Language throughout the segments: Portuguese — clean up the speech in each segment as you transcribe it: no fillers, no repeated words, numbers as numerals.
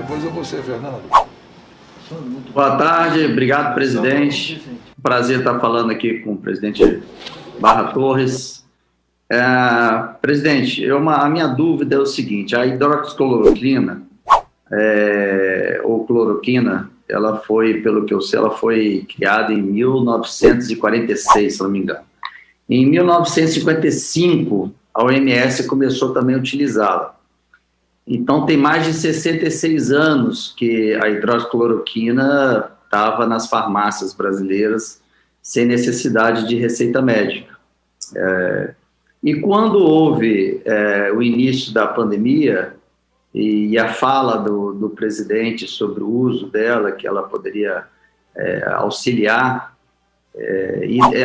Depois é você, Fernando. Boa tarde, obrigado, presidente. Prazer estar falando aqui com o presidente Barra Torres. Presidente, a minha dúvida é o seguinte: a hidroxicloroquina, ou cloroquina, ela foi, pelo que eu sei, ela foi criada em 1946, se não me engano. Em 1955, a OMS começou também a utilizá-la. Então, tem mais de 66 anos que a hidroxicloroquina estava nas farmácias brasileiras sem necessidade de receita médica. E quando houve o início da pandemia e a fala do presidente sobre o uso dela, que ela poderia auxiliar,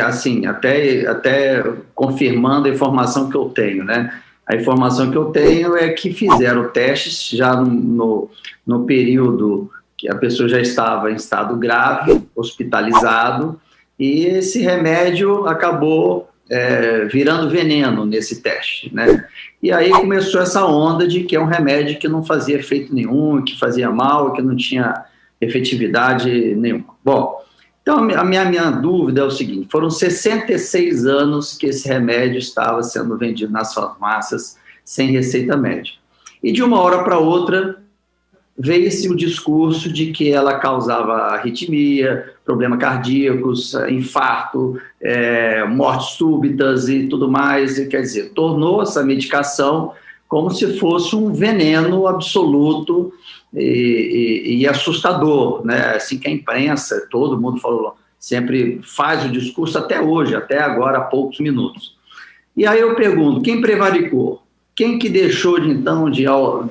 assim, até confirmando a informação que eu tenho, né? A informação que eu tenho é que fizeram testes já no período que a pessoa já estava em estado grave, hospitalizado, e esse remédio acabou virando veneno nesse teste, né? E aí começou essa onda de que é um remédio que não fazia efeito nenhum, que fazia mal, que não tinha efetividade nenhuma. Bom, então a minha dúvida é o seguinte: foram 66 anos que esse remédio estava sendo vendido nas farmácias sem receita médica. E de uma hora para outra veio-se o discurso de que ela causava arritmia, problemas cardíacos, infarto, mortes súbitas e tudo mais. E, quer dizer, tornou essa medicação como se fosse um veneno absoluto e assustador, né? Assim que a imprensa, todo mundo falou, sempre faz o discurso até hoje, até agora, há poucos minutos. E aí eu pergunto, quem prevaricou? Quem que deixou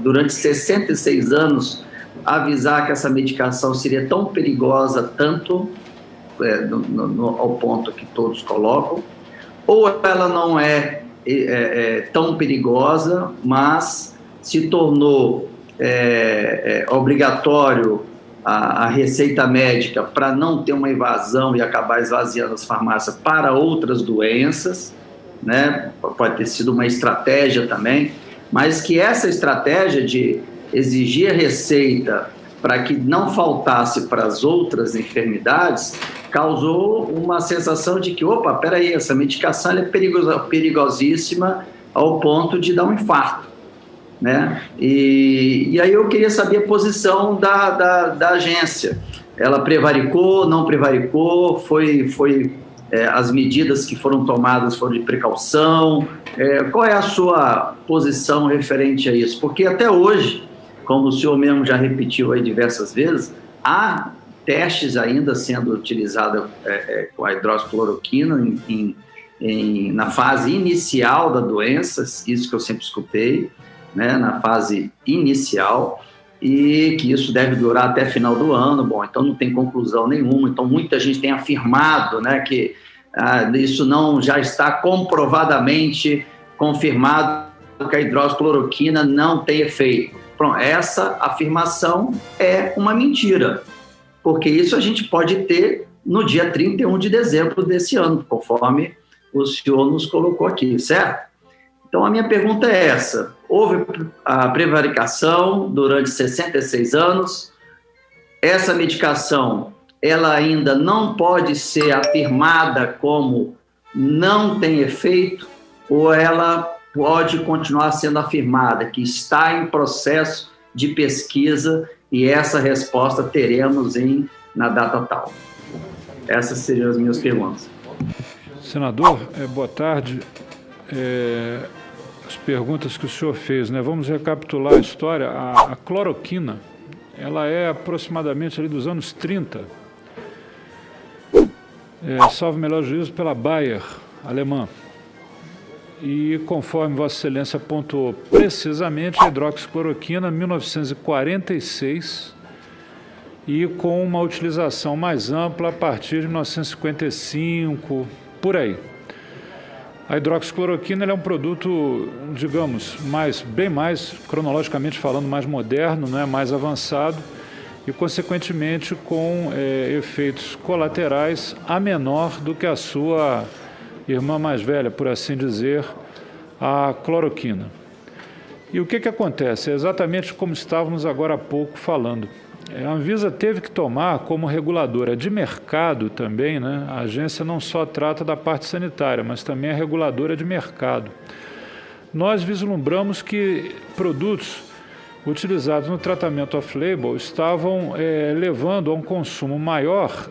durante 66 anos, avisar que essa medicação seria tão perigosa, tanto ao ponto que todos colocam, ou ela não é tão perigosa, mas se tornou obrigatório a receita médica para não ter uma invasão e acabar esvaziando as farmácias para outras doenças, né? Pode ter sido uma estratégia também, mas que essa estratégia de exigir a receita para que não faltasse para as outras enfermidades causou uma sensação de que, opa, peraí, essa medicação é perigosíssima ao ponto de dar um infarto, né? E aí eu queria saber a posição da agência. Ela prevaricou, não prevaricou, as medidas que foram tomadas foram de precaução? Qual é a sua posição referente a isso? Porque até hoje, como o senhor mesmo já repetiu aí diversas vezes, há testes ainda sendo utilizados com a hidroxicloroquina na fase inicial da doença, isso que eu sempre escutei, né, na fase inicial, e que isso deve durar até final do ano. Bom, então não tem conclusão nenhuma. Então muita gente tem afirmado, né, que isso não já está comprovadamente confirmado, que a hidroxicloroquina não tem efeito. Pronto, essa afirmação é uma mentira, porque isso a gente pode ter no dia 31 de dezembro desse ano, conforme o senhor nos colocou aqui, certo? Então a minha pergunta é essa: houve a prevaricação durante 66 anos, essa medicação ela ainda não pode ser afirmada como não tem efeito, ou ela pode continuar sendo afirmada que está em processo de pesquisa e essa resposta teremos na data tal? Essas seriam as minhas perguntas. Senador, boa tarde. As perguntas que o senhor fez, né? Vamos recapitular a história. A cloroquina, ela é aproximadamente ali dos anos 30, salvo melhor juízo, pela Bayer, alemã. E conforme Vossa Excelência apontou precisamente, a hidroxicloroquina, 1946, e com uma utilização mais ampla a partir de 1955, por aí. A hidroxicloroquina é um produto, digamos, bem mais, cronologicamente falando, mais moderno, né, mais avançado, e, consequentemente, com efeitos colaterais a menor do que a sua irmã mais velha, por assim dizer, a cloroquina. E o que acontece? É exatamente como estávamos agora há pouco falando. A Anvisa teve que tomar como reguladora de mercado também, né? A agência não só trata da parte sanitária, mas também é reguladora de mercado. Nós vislumbramos que produtos utilizados no tratamento off-label estavam levando a um consumo maior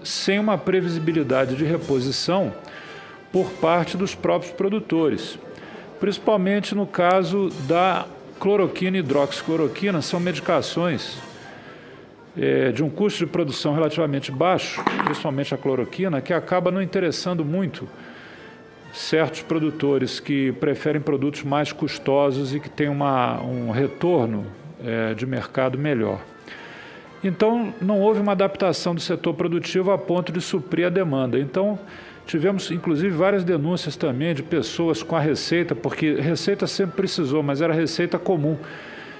sem uma previsibilidade de reposição por parte dos próprios produtores. Principalmente no caso da cloroquina e hidroxicloroquina, são medicações de um custo de produção relativamente baixo, principalmente a cloroquina, que acaba não interessando muito certos produtores que preferem produtos mais custosos e que têm um retorno de mercado melhor. Então, não houve uma adaptação do setor produtivo a ponto de suprir a demanda. Então, tivemos, inclusive, várias denúncias também de pessoas com a receita, porque receita sempre precisou, mas era receita comum.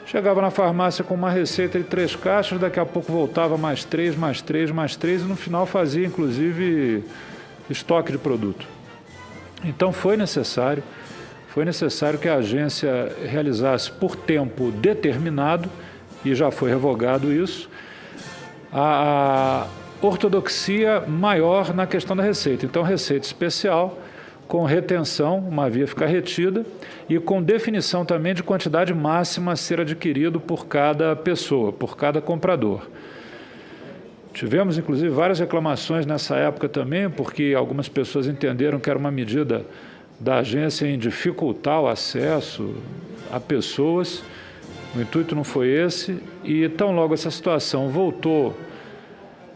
Chegava na farmácia com uma receita de 3 caixas, daqui a pouco voltava mais 3, mais 3, mais 3, e no final fazia, inclusive, estoque de produto. Então, foi necessário que a agência realizasse por tempo determinado, e já foi revogado isso, a ortodoxia maior na questão da receita. Então, receita especial, com retenção, uma via ficar retida, e com definição também de quantidade máxima a ser adquirido por cada pessoa, por cada comprador. Tivemos, inclusive, várias reclamações nessa época também, porque algumas pessoas entenderam que era uma medida da agência em dificultar o acesso a pessoas. O intuito não foi esse, e tão logo essa situação voltou,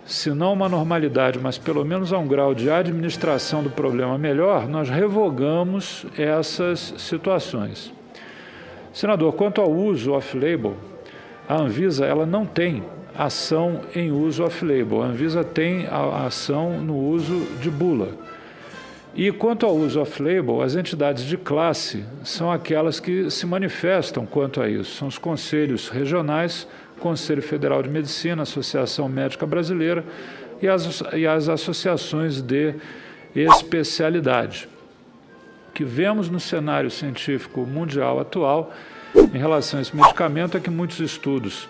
se não uma normalidade, mas pelo menos a um grau de administração do problema melhor, nós revogamos essas situações. Senador, quanto ao uso off-label, a Anvisa ela não tem ação em uso off-label, a Anvisa tem a ação no uso de bula. E quanto ao uso off-label, as entidades de classe são aquelas que se manifestam quanto a isso, são os conselhos regionais, Conselho Federal de Medicina, Associação Médica Brasileira e as associações de especialidade. O que vemos no cenário científico mundial atual em relação a esse medicamento é que muitos estudos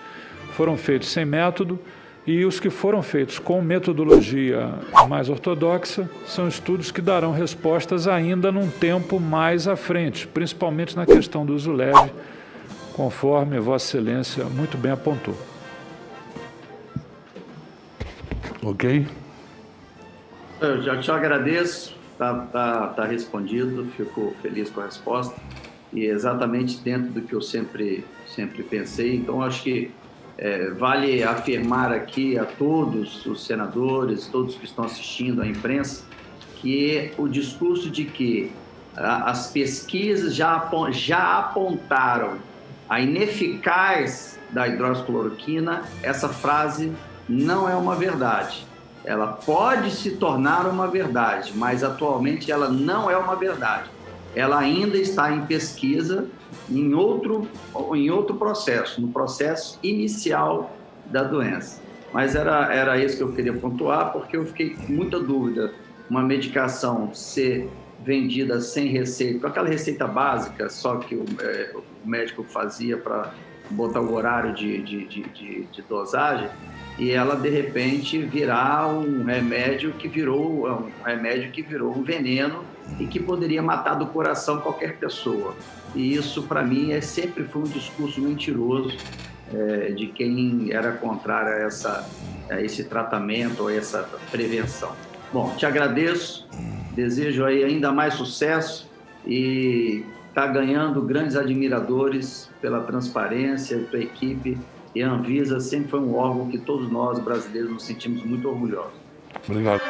foram feitos sem método e os que foram feitos com metodologia mais ortodoxa são estudos que darão respostas ainda num tempo mais à frente, principalmente na questão do uso leve, conforme Vossa Excelência muito bem apontou. Ok? Eu já te agradeço, tá respondido, fico feliz com a resposta, e exatamente dentro do que eu sempre pensei. Então, acho que vale afirmar aqui a todos os senadores, todos que estão assistindo, a imprensa, que o discurso de que as pesquisas já apontaram a ineficácia da hidroxicloroquina, essa frase não é uma verdade. Ela pode se tornar uma verdade, mas atualmente ela não é uma verdade. Ela ainda está em pesquisa em outro processo, no processo inicial da doença. Mas era isso que eu queria pontuar, porque eu fiquei com muita dúvida. Uma medicação ser vendida sem receita, com aquela receita básica, só que o médico fazia para botar o horário de dosagem, e ela, de repente, virar um remédio que virou um veneno e que poderia matar do coração qualquer pessoa. E isso, para mim, sempre foi um discurso mentiroso de quem era contrário a esse tratamento, a essa prevenção. Bom, te agradeço, desejo aí ainda mais sucesso e está ganhando grandes admiradores pela transparência, tua equipe, e a Anvisa sempre foi um órgão que todos nós brasileiros nos sentimos muito orgulhosos. Obrigado.